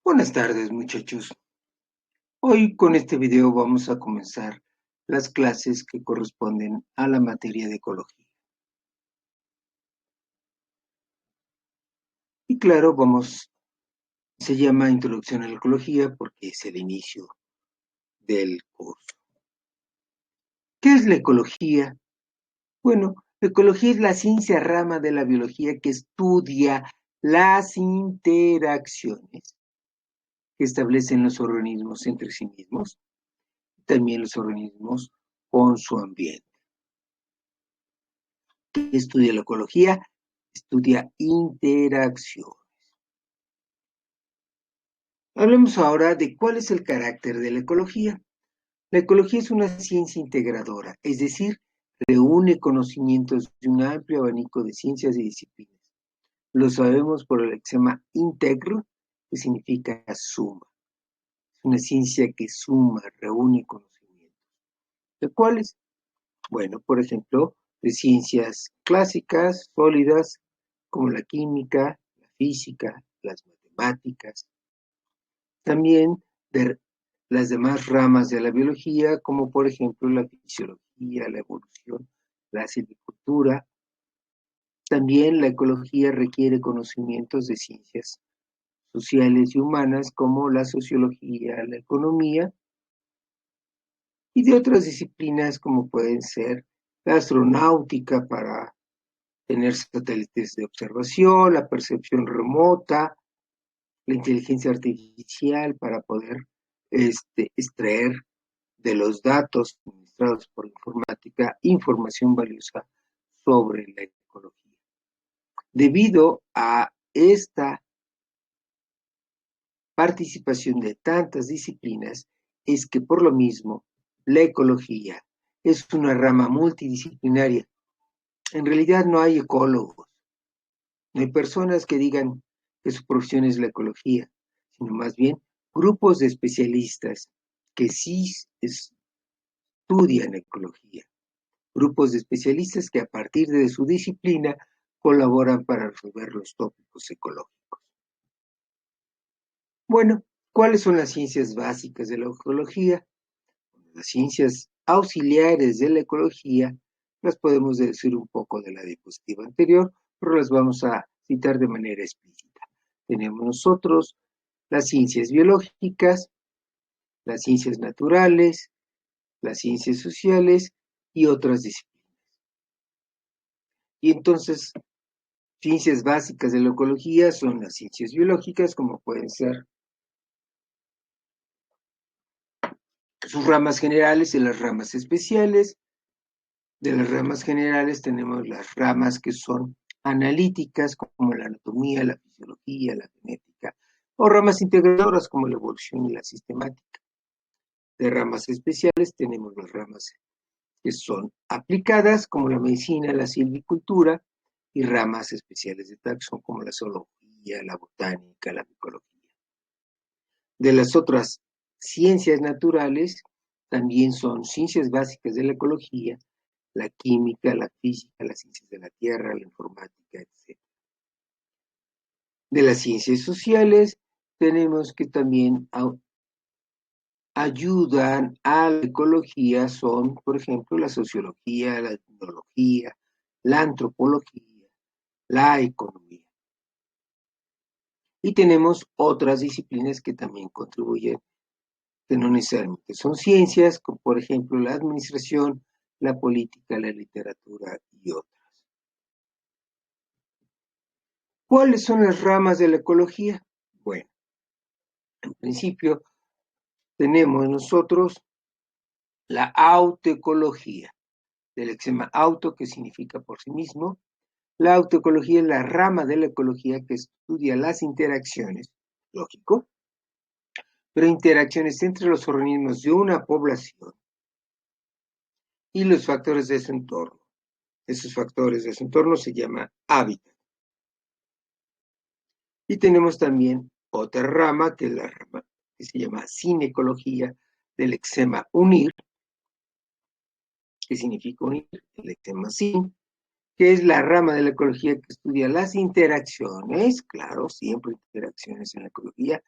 Buenas tardes, muchachos. Hoy con este video vamos a comenzar las clases que corresponden a la materia de ecología. Y claro, se llama Introducción a la Ecología porque es el inicio del curso. ¿Qué es la ecología? Bueno, la ecología es la ciencia rama de la biología que estudia las interacciones que establecen los organismos entre sí mismos, también los organismos con su ambiente. ¿Qué estudia la ecología? Estudia interacciones. Hablemos ahora de cuál es el carácter de la ecología. La ecología es una ciencia integradora, es decir, reúne conocimientos de un amplio abanico de ciencias y disciplinas. Lo sabemos por el lexema integro, que significa suma. Es una ciencia que suma, reúne conocimientos. ¿De cuáles? Bueno, por ejemplo, de ciencias clásicas, sólidas, como la química, la física, las matemáticas. También de las demás ramas de la biología, como por ejemplo la fisiología, la evolución, la silvicultura. También la ecología requiere conocimientos de ciencias sociales y humanas, como la sociología, la economía, y de otras disciplinas como pueden ser la astronáutica para tener satélites de observación, la percepción remota, la inteligencia artificial para poder extraer de los datos administrados por informática información valiosa sobre la ecología. Debido a esta participación de tantas disciplinas, es que por lo mismo la ecología es una rama multidisciplinaria. En realidad no hay ecólogos, no hay personas que digan que su profesión es la ecología, sino más bien grupos de especialistas que sí estudian ecología, grupos de especialistas que a partir de su disciplina colaboran para resolver los tópicos ecológicos. Bueno, ¿cuáles son las ciencias básicas de la ecología? Las ciencias auxiliares de la ecología las podemos decir un poco de la diapositiva anterior, pero las vamos a citar de manera explícita. Tenemos nosotros las ciencias biológicas, las ciencias naturales, las ciencias sociales y otras disciplinas. Y entonces, ciencias básicas de la ecología son las ciencias biológicas, como pueden ser sus ramas generales y las ramas especiales. De las ramas generales tenemos las ramas que son analíticas, como la anatomía, la fisiología, la genética, o ramas integradoras como la evolución y la sistemática. De ramas especiales tenemos las ramas que son aplicadas, como la medicina, la silvicultura, y ramas especiales de taxón, como la zoología, la botánica, la micología. De las otras ciencias naturales, también son ciencias básicas de la ecología, la química, la física, las ciencias de la tierra, la informática, etc. De las ciencias sociales, tenemos que también ayudan a la ecología son, por ejemplo, la sociología, la etnología, la antropología, la economía. Y tenemos otras disciplinas que también contribuyen, que no necesariamente son ciencias, como por ejemplo la administración, la política, la literatura y otras. ¿Cuáles son las ramas de la ecología? Bueno, en principio tenemos nosotros la autoecología, del lexema auto, que significa por sí mismo. La autoecología es la rama de la ecología que estudia las interacciones, lógico, pero interacciones entre los organismos de una población y los factores de su entorno. Esos factores de su entorno se llaman hábitat. Y tenemos también otra rama, que es la rama que se llama sinecología, del lexema unir, que significa unir, el lexema sin, que es la rama de la ecología que estudia las interacciones, claro, siempre interacciones en la ecología,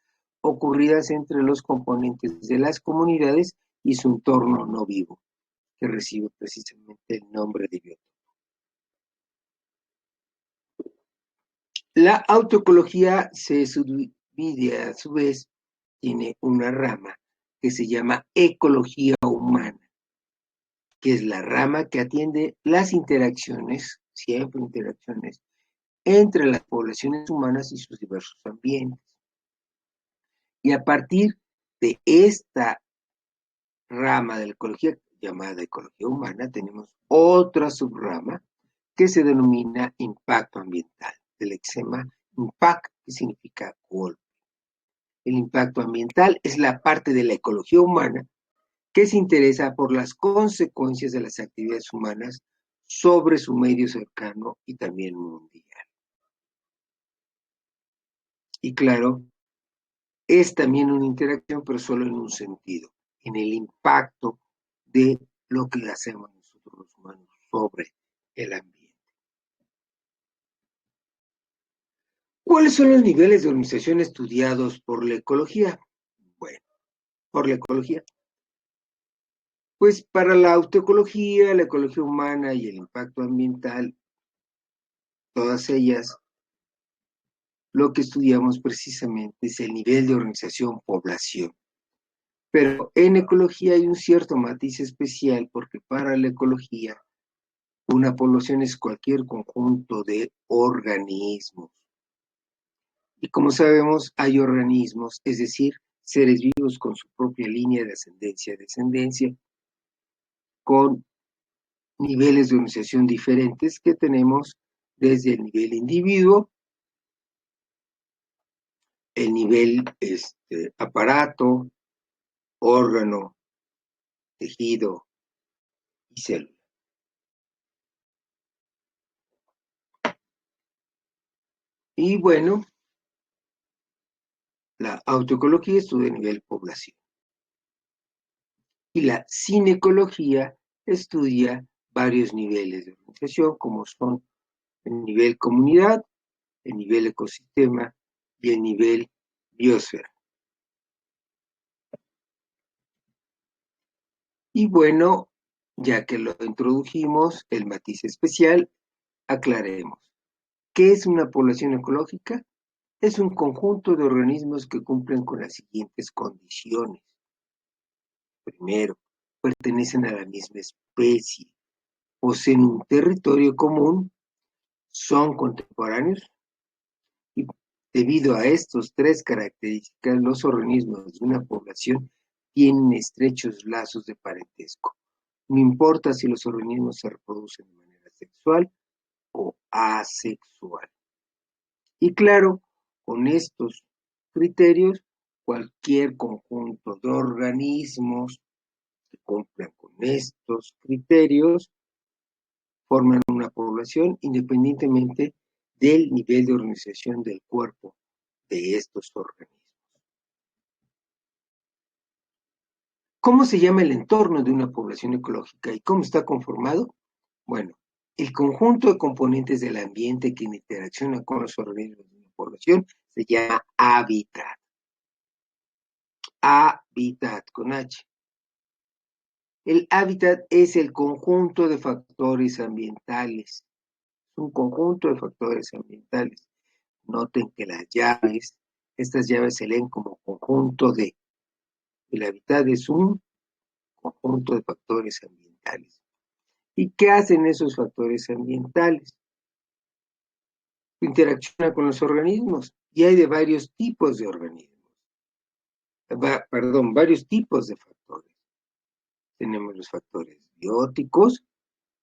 ocurridas entre los componentes de las comunidades y su entorno no vivo, que recibe precisamente el nombre de biotopo. La autoecología se subdivide a su vez, tiene una rama que se llama ecología humana, que es la rama que atiende las interacciones, siempre interacciones, entre las poblaciones humanas y sus diversos ambientes. Y a partir de esta rama de la ecología llamada ecología humana, tenemos otra subrama que se denomina impacto ambiental, del lexema impact, que significa golpe. El impacto ambiental es la parte de la ecología humana que se interesa por las consecuencias de las actividades humanas sobre su medio cercano y también mundial. Y claro, es también una interacción, pero solo en un sentido, en el impacto de lo que hacemos nosotros los humanos sobre el ambiente. ¿Cuáles son los niveles de organización estudiados por la ecología? Bueno, por la ecología. Pues para la autoecología, la ecología humana y el impacto ambiental, todas ellas, lo que estudiamos precisamente es el nivel de organización población. Pero en ecología hay un cierto matiz especial porque para la ecología una población es cualquier conjunto de organismos. Y como sabemos, hay organismos, es decir, seres vivos con su propia línea de ascendencia-descendencia, con niveles de organización diferentes que tenemos desde el nivel individuo, el nivel aparato, órgano, tejido y célula. Y bueno, la autoecología estudia a nivel población. Y la cinecología estudia varios niveles de organización, como son el nivel comunidad, el nivel ecosistema y el nivel biosfera. Y bueno, ya que lo introdujimos, el matiz especial, aclaremos. ¿Qué es una población ecológica? Es un conjunto de organismos que cumplen con las siguientes condiciones. Primero, pertenecen a la misma especie, poseen un territorio común, son contemporáneos y debido a estas tres características, los organismos de una población tienen estrechos lazos de parentesco. No importa si los organismos se reproducen de manera sexual o asexual. Y claro, con estos criterios, cualquier conjunto de organismos que cumplan con estos criterios forman una población independientemente del nivel de organización del cuerpo de estos organismos. ¿Cómo se llama el entorno de una población ecológica y cómo está conformado? Bueno, el conjunto de componentes del ambiente que interacciona con los organismos de una población se llama hábitat. Hábitat con H. El hábitat es el conjunto de factores ambientales. Es un conjunto de factores ambientales. Noten que estas llaves se leen como conjunto de. El hábitat es un conjunto de factores ambientales. ¿Y qué hacen esos factores ambientales? Interacciona con los organismos y hay de varios tipos de organismos. Varios tipos de factores. Tenemos los factores bióticos,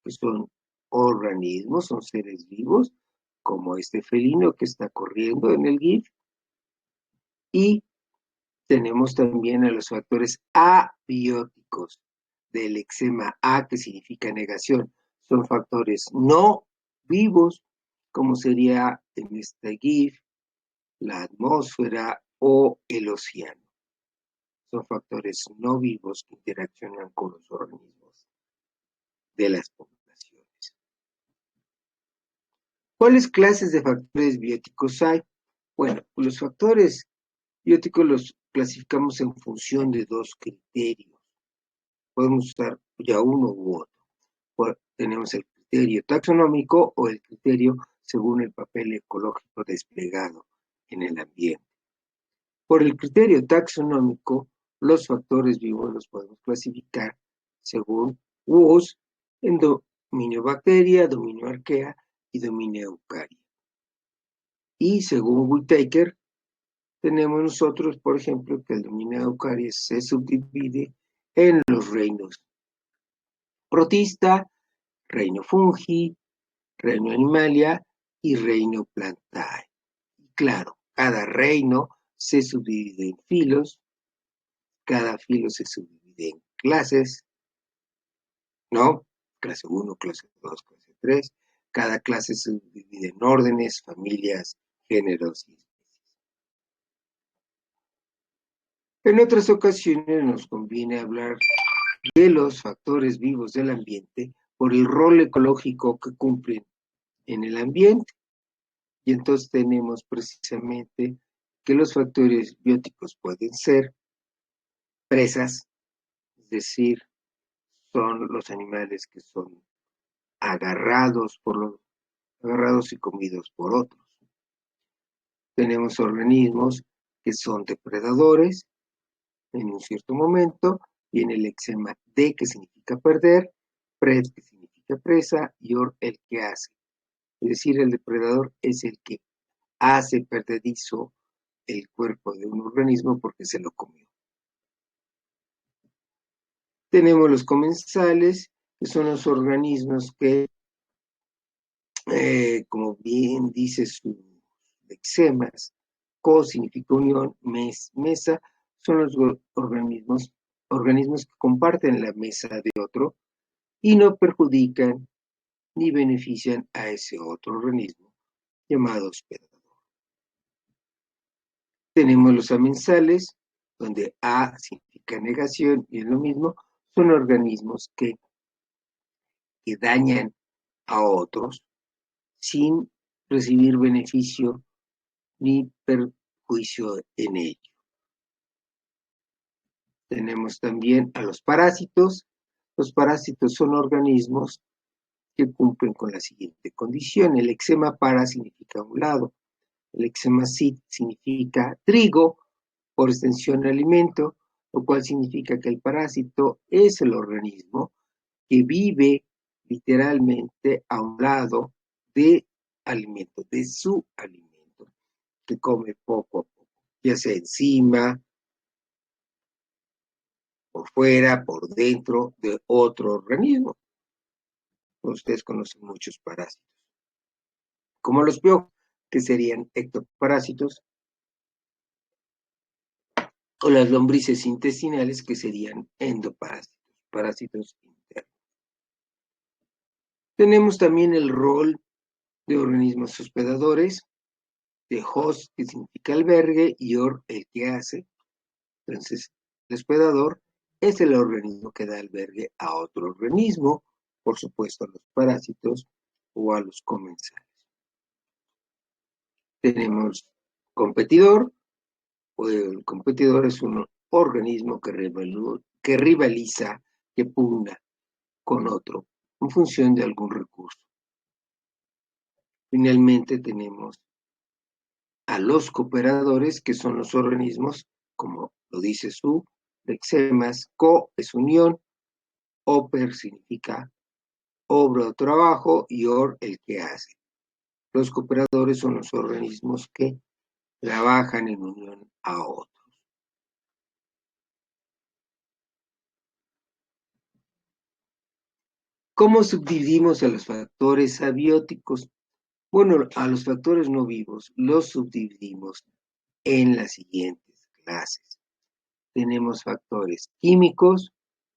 que son organismos, son seres vivos, como este felino que está corriendo en el GIF. Y tenemos también a los factores abióticos, del lexema A, que significa negación. Son factores no vivos, como sería en este GIF, la atmósfera o el océano. Son factores no vivos que interaccionan con los organismos de las poblaciones. ¿Cuáles clases de factores bióticos hay? Bueno, los factores bióticos los clasificamos en función de dos criterios. Podemos usar ya uno u otro. Tenemos el criterio taxonómico o el criterio según el papel ecológico desplegado en el ambiente. Por el criterio taxonómico, los factores vivos los podemos clasificar según WUS en dominio bacteria, dominio arquea y dominio eucaria. Y según Whittaker, tenemos nosotros, por ejemplo, que el dominio eucaria se subdivide en los reinos protista, reino fungi, reino animalia y reino plantae. Y claro, cada reino se subdivide en filos, cada filo se subdivide en clases, ¿no? Clase 1, clase 2, clase 3. Cada clase se subdivide en órdenes, familias, géneros y especies. En otras ocasiones nos conviene hablar de los factores vivos del ambiente por el rol ecológico que cumplen en el ambiente. Y entonces tenemos precisamente que los factores bióticos pueden ser presas, es decir, son los animales que son agarrados y comidos por otros. Tenemos organismos que son depredadores en un cierto momento, viene el lexema de, que significa perder, pred, que significa presa, y or, el que hace. Es decir, el depredador es el que hace perdedizo el cuerpo de un organismo porque se lo comió. Tenemos los comensales, que son los organismos que, como bien dice sus lexemas, co significa unión, mesa, son los organismos que comparten la mesa de otro y no perjudican ni benefician a ese otro organismo llamado hospedador. Tenemos los amensales, donde A significa negación y es lo mismo, son organismos que dañan a otros sin recibir beneficio ni perjuicio en ello. Tenemos también a los parásitos. Los parásitos son organismos que cumplen con la siguiente condición. El lexema para significa un lado, el lexema sit significa trigo, por extensión alimento, lo cual significa que el parásito es el organismo que vive literalmente a un lado de alimento, de su alimento, que come poco a poco, ya sea encima, por fuera, por dentro de otro organismo. Ustedes conocen muchos parásitos, como los piojos, que serían ectoparásitos, o las lombrices intestinales, que serían endoparásitos, parásitos internos. Tenemos también el rol de organismos hospedadores, de host, que significa albergue, y or, el que hace. Entonces, el hospedador es el organismo que da albergue a otro organismo, por supuesto a los parásitos o a los comensales. Tenemos competidor, o el competidor es un organismo que rivaliza, que pugna con otro en función de algún recurso. Finalmente tenemos a los cooperadores, que son los organismos, como lo dice su lexemas, co es unión, oper significa obra o trabajo y or el que hace. Los cooperadores son los organismos que trabajan en unión a otros. ¿Cómo subdividimos a los factores abióticos? Bueno, a los factores no vivos los subdividimos en las siguientes clases. Tenemos factores químicos,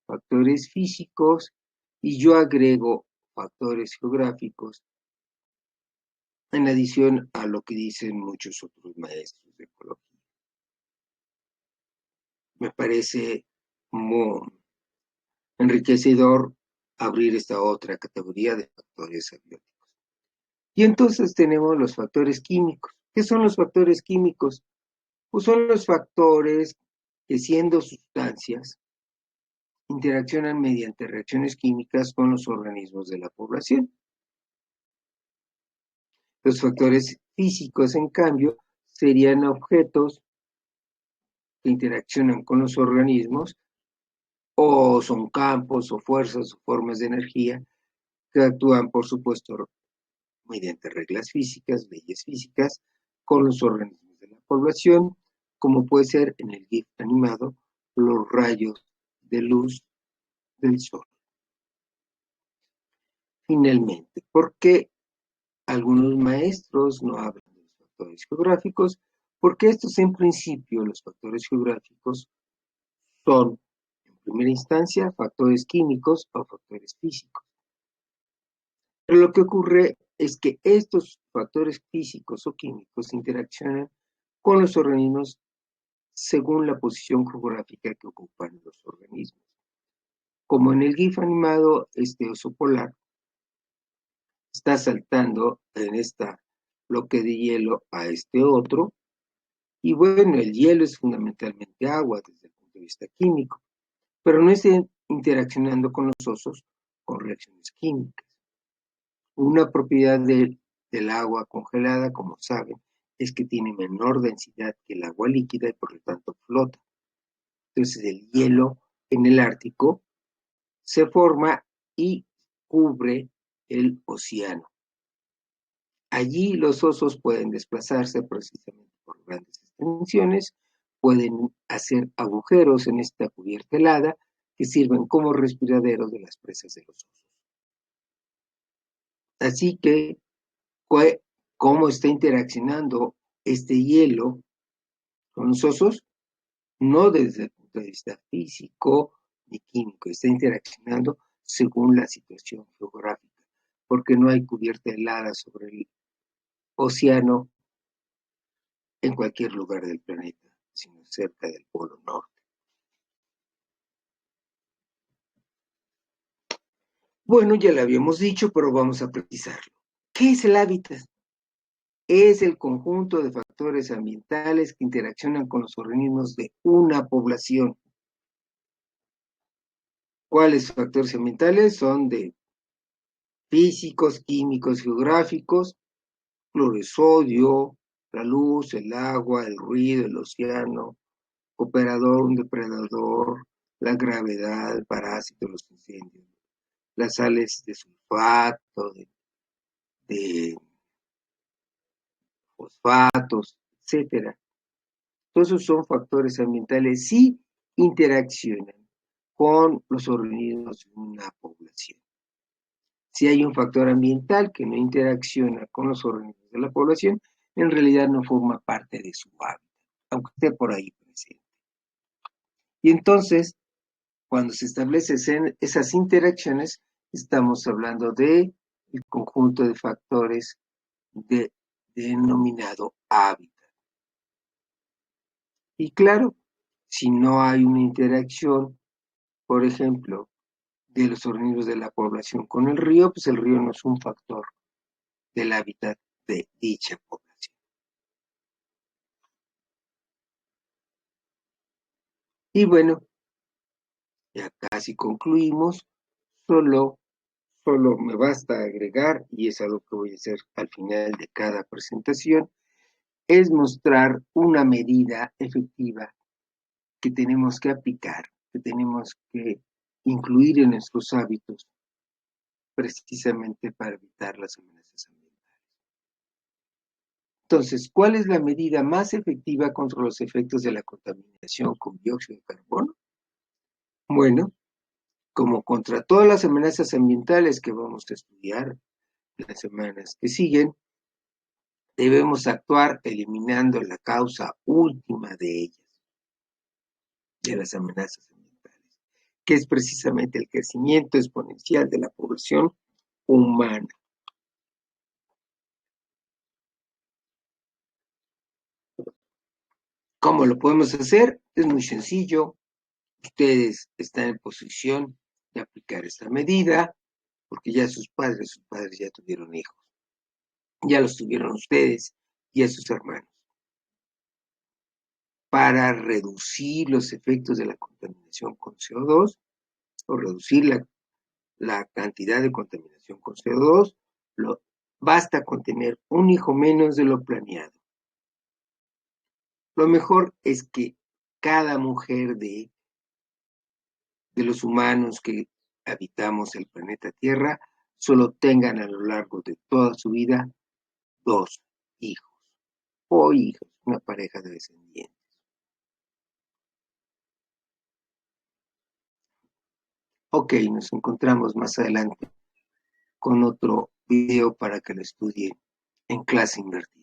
factores físicos, y yo agrego factores geográficos en adición a lo que dicen muchos otros maestros de ecología. Me parece muy enriquecedor abrir esta otra categoría de factores abióticos. Y entonces tenemos los factores químicos. ¿Qué son los factores químicos? Pues son los factores que, siendo sustancias, interaccionan mediante reacciones químicas con los organismos de la población. Los factores físicos, en cambio, serían objetos que interaccionan con los organismos, o son campos o fuerzas o formas de energía que actúan, por supuesto, mediante reglas físicas, leyes físicas, con los organismos de la población, como puede ser en el GIF animado, los rayos de luz del sol. Finalmente, ¿por qué algunos maestros no hablan de los factores geográficos? Porque estos, en principio, los factores geográficos son, en primera instancia, factores químicos o factores físicos. Pero lo que ocurre es que estos factores físicos o químicos interaccionan con los organismos según la posición geográfica que ocupan los organismos. Como en el GIF animado, este oso polar está saltando en esta bloque de hielo a este otro, y bueno, el hielo es fundamentalmente agua desde el punto de vista químico, pero no está interaccionando con los osos con reacciones químicas. Una propiedad del agua congelada, como saben, es que tiene menor densidad que el agua líquida y por lo tanto flota. Entonces el hielo en el Ártico se forma y cubre el océano. Allí los osos pueden desplazarse precisamente por grandes extensiones, pueden hacer agujeros en esta cubierta helada que sirven como respiraderos de las presas de los osos. Así que, ¿cómo está interaccionando este hielo con los osos? No desde el punto de vista físico ni químico, está interaccionando según la situación geográfica, porque no hay cubierta helada sobre el océano en cualquier lugar del planeta, sino cerca del Polo Norte. Bueno, ya lo habíamos dicho, pero vamos a precisarlo. ¿Qué es el hábitat? Es el conjunto de factores ambientales que interaccionan con los organismos de una población. ¿Cuáles factores ambientales? Son de físicos, químicos, geográficos, cloro de sodio, la luz, el agua, el ruido, el océano, operador, un depredador, la gravedad, el parásito, los incendios, las sales de sulfato, de fosfatos, etcétera. Todos esos son factores ambientales y interaccionan con los organismos de una población. Si hay un factor ambiental que no interacciona con los organismos de la población, en realidad no forma parte de su hábitat, aunque esté por ahí presente. Y entonces, cuando se establecen esas interacciones, estamos hablando de el conjunto de factores denominado hábitat. Y claro, si no hay una interacción, por ejemplo, de los organismos de la población con el río, pues el río no es un factor del hábitat de dicha población. Y bueno, ya casi concluimos, solo, solo me basta agregar, y es algo que voy a hacer al final de cada presentación, es mostrar una medida efectiva que tenemos que aplicar, que tenemos que incluir en nuestros hábitos, precisamente para evitar las amenazas ambientales. Entonces, ¿cuál es la medida más efectiva contra los efectos de la contaminación con dióxido de carbono? Bueno, como contra todas las amenazas ambientales que vamos a estudiar en las semanas que siguen, debemos actuar eliminando la causa última de ellas, de las amenazas ambientales, que es precisamente el crecimiento exponencial de la población humana. ¿Cómo lo podemos hacer? Es muy sencillo. Ustedes están en posición de aplicar esta medida, porque ya sus padres ya tuvieron hijos, ya los tuvieron ustedes y a sus hermanos. para reducir los efectos de la contaminación con CO2 o reducir la cantidad de contaminación con CO2, basta con tener un hijo menos de lo planeado. Lo mejor es que cada mujer de los humanos que habitamos el planeta Tierra solo tengan a lo largo de toda su vida 2 hijos o hijas, una pareja de descendientes. Ok, nos encontramos más adelante con otro video para que lo estudien en clase invertida.